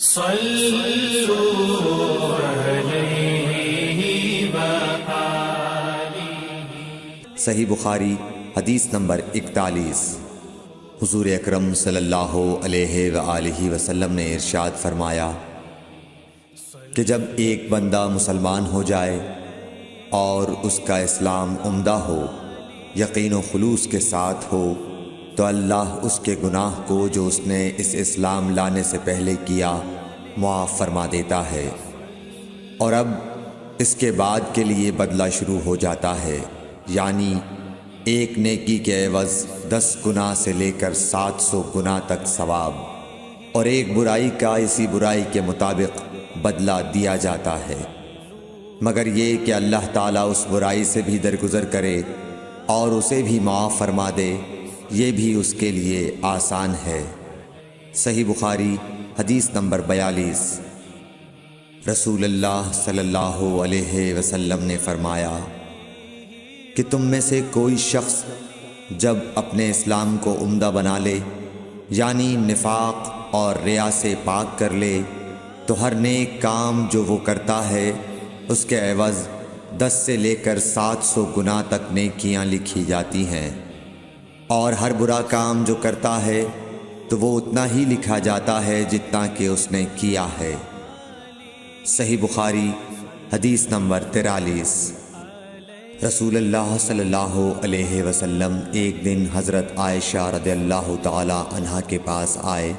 صلوا علیہ وآلہ۔ صحیح بخاری حدیث نمبر 41۔ حضور اکرم صلی اللہ علیہ وآلہ وسلم نے ارشاد فرمایا کہ جب ایک بندہ مسلمان ہو جائے اور اس کا اسلام عمدہ ہو، یقین و خلوص کے ساتھ ہو، تو اللہ اس کے گناہ کو جو اس نے اس اسلام لانے سے پہلے کیا معاف فرما دیتا ہے، اور اب اس کے بعد کے لیے بدلہ شروع ہو جاتا ہے، یعنی ایک نیکی کے عوض 10 گناہ سے لے کر 700 گناہ تک ثواب، اور ایک برائی کا اسی برائی کے مطابق بدلہ دیا جاتا ہے، مگر یہ کہ اللہ تعالیٰ اس برائی سے بھی درگزر کرے اور اسے بھی معاف فرما دے، یہ بھی اس کے لیے آسان ہے۔ صحیح بخاری حدیث نمبر 42۔ رسول اللہ صلی اللہ علیہ وسلم نے فرمایا کہ تم میں سے کوئی شخص جب اپنے اسلام کو عمدہ بنا لے، یعنی نفاق اور ریا سے پاک کر لے، تو ہر نیک کام جو وہ کرتا ہے اس کے عوض 10 سے لے کر 700 گناہ تک نیکیاں لکھی جاتی ہیں، اور ہر برا کام جو کرتا ہے تو وہ اتنا ہی لکھا جاتا ہے جتنا کہ اس نے کیا ہے۔ صحیح بخاری حدیث نمبر 43۔ رسول اللہ صلی اللہ علیہ وسلم ایک دن حضرت عائشہ رضی اللہ تعالی عنہا کے پاس آئے۔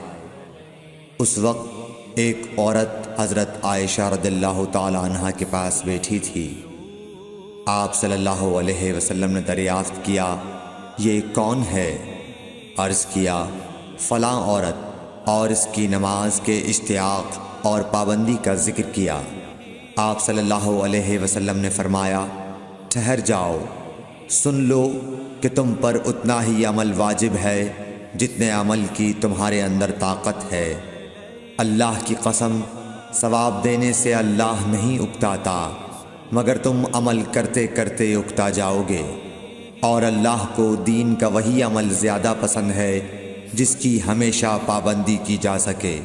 اس وقت ایک عورت حضرت عائشہ رضی اللہ تعالی عنہا کے پاس بیٹھی تھی۔ آپ صلی اللہ علیہ وسلم نے دریافت کیا، یہ کون ہے؟ عرض کیا، فلاں عورت، اور اس کی نماز کے اشتیاق اور پابندی کا ذکر کیا۔ آپ صلی اللہ علیہ وسلم نے فرمایا، ٹھہر جاؤ، سن لو کہ تم پر اتنا ہی عمل واجب ہے جتنے عمل کی تمہارے اندر طاقت ہے۔ اللہ کی قسم، ثواب دینے سے اللہ نہیں اکتاتا، مگر تم عمل کرتے کرتے اکتا جاؤ گے، اور اللہ کو دین کا وہی عمل زیادہ پسند ہے جس کی ہمیشہ پابندی کی جا سکے،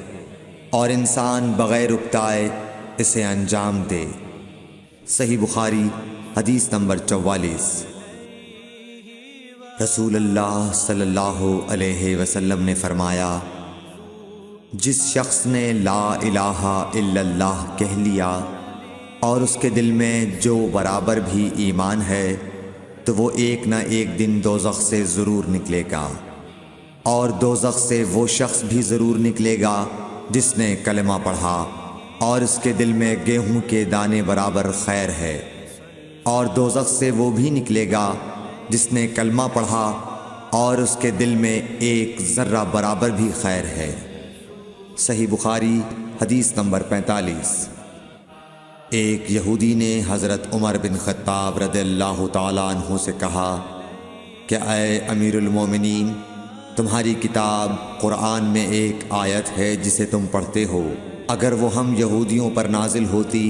اور انسان بغیر اکتائے اسے انجام دے۔ صحیح بخاری حدیث نمبر 44۔ رسول اللہ صلی اللہ علیہ وسلم نے فرمایا، جس شخص نے لا الہ الا اللہ کہہ لیا اور اس کے دل میں جو برابر بھی ایمان ہے، تو وہ ایک نہ ایک دن دوزخ سے ضرور نکلے گا، اور دوزخ سے وہ شخص بھی ضرور نکلے گا جس نے کلمہ پڑھا اور اس کے دل میں گیہوں کے دانے برابر خیر ہے، اور دوزخ سے وہ بھی نکلے گا جس نے کلمہ پڑھا اور اس کے دل میں ایک ذرہ برابر بھی خیر ہے۔ صحیح بخاری حدیث نمبر 45۔ ایک یہودی نے حضرت عمر بن خطاب رضی اللہ تعالیٰ عنہ سے کہا کہ اے امیر المومنین، تمہاری کتاب قرآن میں ایک آیت ہے جسے تم پڑھتے ہو، اگر وہ ہم یہودیوں پر نازل ہوتی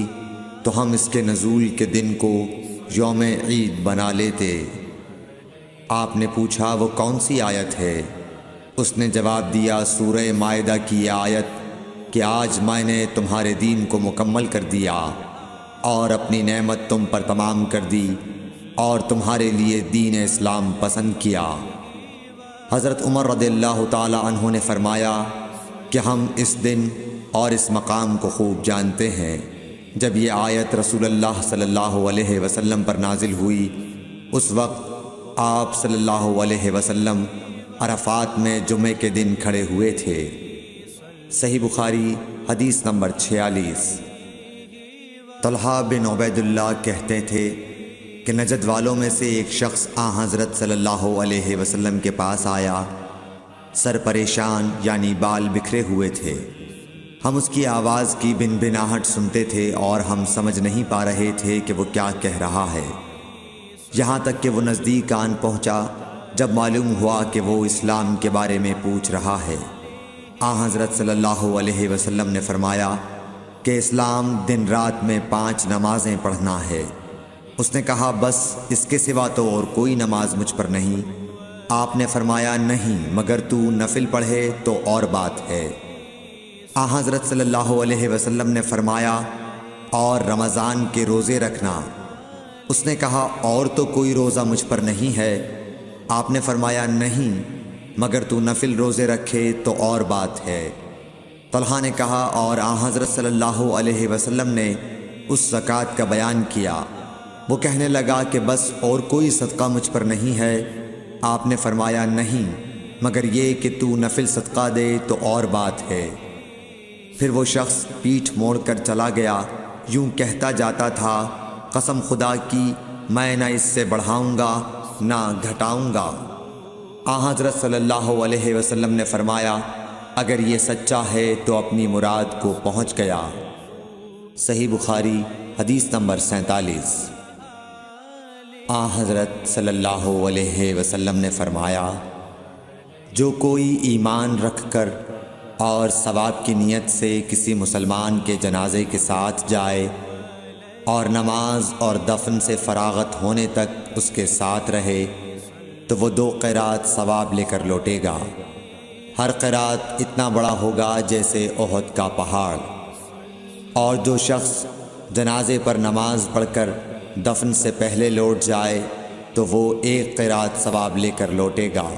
تو ہم اس کے نزول کے دن کو یوم عید بنا لیتے۔ آپ نے پوچھا وہ کون سی آیت ہے؟ اس نے جواب دیا، سورہ مائدہ کی یہ آیت کہ آج میں نے تمہارے دین کو مکمل کر دیا اور اپنی نعمت تم پر تمام کر دی اور تمہارے لیے دین اسلام پسند کیا۔ حضرت عمر رضی اللہ تعالی عنہ نے فرمایا کہ ہم اس دن اور اس مقام کو خوب جانتے ہیں۔ جب یہ آیت رسول اللہ صلی اللہ علیہ وسلم پر نازل ہوئی، اس وقت آپ صلی اللہ علیہ وسلم عرفات میں جمعے کے دن کھڑے ہوئے تھے۔ صحیح بخاری حدیث نمبر 46۔ طلحہ بن عبید اللہ کہتے تھے کہ نجد والوں میں سے ایک شخص حضرت صلی اللہ علیہ وسلم کے پاس آیا، سر پریشان یعنی بال بکھرے ہوئے تھے۔ ہم اس کی آواز کی بن بناہٹ سنتے تھے اور ہم سمجھ نہیں پا رہے تھے کہ وہ کیا کہہ رہا ہے، یہاں تک کہ وہ نزدیک آن پہنچا جب معلوم ہوا کہ وہ اسلام کے بارے میں پوچھ رہا ہے۔ حضرت صلی اللہ علیہ وسلم نے فرمایا کہ اسلام دن رات میں 5 نمازیں پڑھنا ہے۔ اس نے کہا، بس اس کے سوا تو اور کوئی نماز مجھ پر نہیں۔ آپ نے فرمایا، نہیں، مگر تو نفل پڑھے تو اور بات ہے۔ آن حضرت صلی اللہ علیہ وسلم نے فرمایا اور رمضان کے روزے رکھنا۔ اس نے کہا اور تو کوئی روزہ مجھ پر نہیں ہے؟ آپ نے فرمایا نہیں، مگر تو نفل روزے رکھے تو اور بات ہے۔ طلحہ نے کہا اور آن حضرت صلی اللہ علیہ وسلم نے اس زکوٰۃ کا بیان کیا۔ وہ کہنے لگا کہ بس اور کوئی صدقہ مجھ پر نہیں ہے؟ آپ نے فرمایا نہیں، مگر یہ کہ تو نفل صدقہ دے تو اور بات ہے۔ پھر وہ شخص پیٹھ موڑ کر چلا گیا، یوں کہتا جاتا تھا قسم خدا کی میں نہ اس سے بڑھاؤں گا نہ گھٹاؤں گا۔ آن حضرت صلی اللہ علیہ وسلم نے فرمایا اگر یہ سچا ہے تو اپنی مراد کو پہنچ گیا۔ صحیح بخاری حدیث نمبر 47۔ آن حضرت صلی اللہ علیہ وسلم نے فرمایا جو کوئی ایمان رکھ کر اور ثواب کی نیت سے کسی مسلمان کے جنازے کے ساتھ جائے اور نماز اور دفن سے فراغت ہونے تک اس کے ساتھ رہے تو وہ 2 قیرات ثواب لے کر لوٹے گا۔ ہر قیرات اتنا بڑا ہوگا جیسے احد کا پہاڑ۔ اور جو شخص جنازے پر نماز پڑھ کر دفن سے پہلے لوٹ جائے تو وہ 1 قیرات ثواب لے کر لوٹے گا۔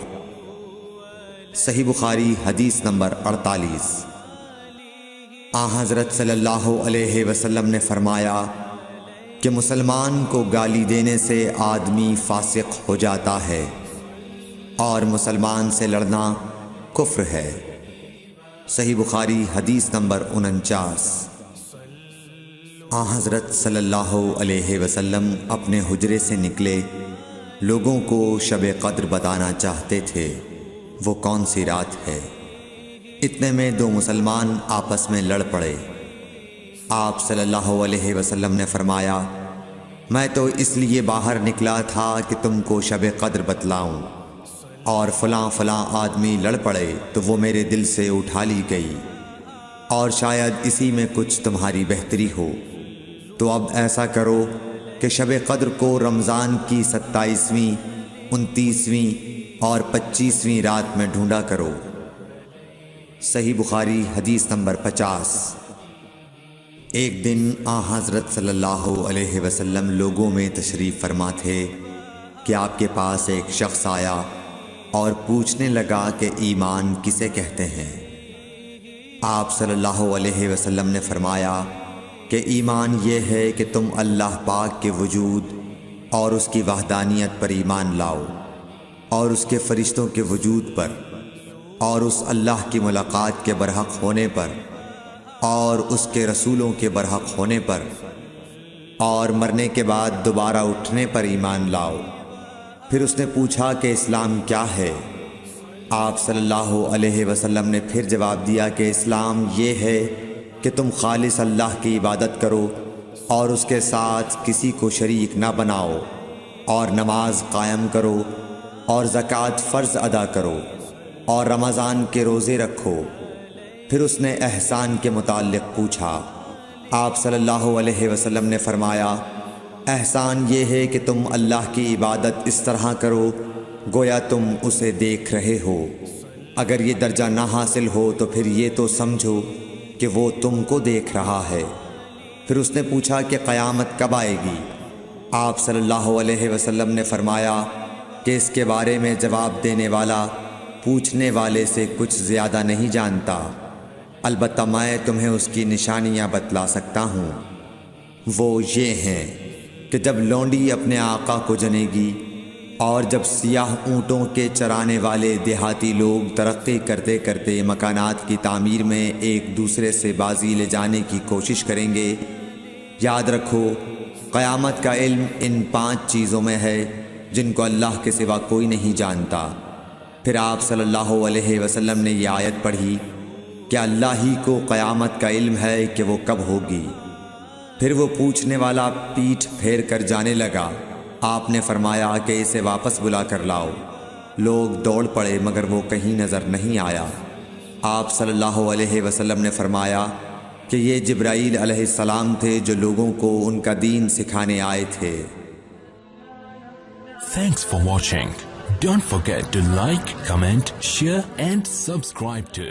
صحیح بخاری حدیث نمبر 48۔ آن حضرت صلی اللہ علیہ وسلم نے فرمایا کہ مسلمان کو گالی دینے سے آدمی فاسق ہو جاتا ہے اور مسلمان سے لڑنا کفر ہے۔ صحیح بخاری حدیث نمبر 49۔ آن حضرت صلی اللہ علیہ وسلم اپنے حجرے سے نکلے، لوگوں کو شب قدر بتانا چاہتے تھے وہ کون سی رات ہے۔ اتنے میں 2 مسلمان آپس میں لڑ پڑے۔ آپ صلی اللہ علیہ وسلم نے فرمایا میں تو اس لیے باہر نکلا تھا کہ تم کو شب قدر بتلاؤں، اور فلاں فلاں آدمی لڑ پڑے تو وہ میرے دل سے اٹھا لی گئی، اور شاید اسی میں کچھ تمہاری بہتری ہو۔ تو اب ایسا کرو کہ شب قدر کو رمضان کی 27ویں، 29ویں اور 25ویں رات میں ڈھونڈا کرو۔ صحیح بخاری حدیث نمبر 50۔ ایک دن آن حضرت صلی اللہ علیہ وسلم لوگوں میں تشریف فرما تھے کہ آپ کے پاس ایک شخص آیا اور پوچھنے لگا کہ ایمان کسے کہتے ہیں؟ آپ صلی اللہ علیہ وسلم نے فرمایا کہ ایمان یہ ہے کہ تم اللہ پاک کے وجود اور اس کی وحدانیت پر ایمان لاؤ، اور اس کے فرشتوں کے وجود پر، اور اس اللہ کی ملاقات کے برحق ہونے پر، اور اس کے رسولوں کے برحق ہونے پر، اور مرنے کے بعد دوبارہ اٹھنے پر ایمان لاؤ۔ پھر اس نے پوچھا کہ اسلام کیا ہے؟ آپ صلی اللہ علیہ وسلم نے پھر جواب دیا کہ اسلام یہ ہے کہ تم خالص اللہ کی عبادت کرو اور اس کے ساتھ کسی کو شریک نہ بناؤ، اور نماز قائم کرو، اور زکوٰۃ فرض ادا کرو، اور رمضان کے روزے رکھو۔ پھر اس نے احسان کے متعلق پوچھا۔ آپ صلی اللہ علیہ وسلم نے فرمایا احسان یہ ہے کہ تم اللہ کی عبادت اس طرح کرو گویا تم اسے دیکھ رہے ہو۔ اگر یہ درجہ نہ حاصل ہو تو پھر یہ تو سمجھو کہ وہ تم کو دیکھ رہا ہے۔ پھر اس نے پوچھا کہ قیامت کب آئے گی؟ آپ صلی اللہ علیہ وسلم نے فرمایا کہ اس کے بارے میں جواب دینے والا پوچھنے والے سے کچھ زیادہ نہیں جانتا، البتہ میں تمہیں اس کی نشانیاں بتلا سکتا ہوں۔ وہ یہ ہیں کہ جب لونڈی اپنے آقا کو جنے گی، اور جب سیاہ اونٹوں کے چرانے والے دیہاتی لوگ ترقی کرتے کرتے مکانات کی تعمیر میں ایک دوسرے سے بازی لے جانے کی کوشش کریں گے، یاد رکھو قیامت کا علم ان 5 چیزوں میں ہے جن کو اللہ کے سوا کوئی نہیں جانتا۔ پھر آپ صلی اللہ علیہ وسلم نے یہ آیت پڑھی کہ اللہ ہی کو قیامت کا علم ہے کہ وہ کب ہوگی۔ پھر وہ پوچھنے والا پیٹھ پھیر کر جانے لگا۔ آپ نے فرمایا کہ اسے واپس بلا کر لاؤ۔ لوگ دوڑ پڑے مگر وہ کہیں نظر نہیں آیا۔ آپ صلی اللہ علیہ وسلم نے فرمایا کہ یہ جبرائیل علیہ السلام تھے جو لوگوں کو ان کا دین سکھانے آئے تھے۔ Thanks for watching. Don't forget to like, comment, share and subscribe to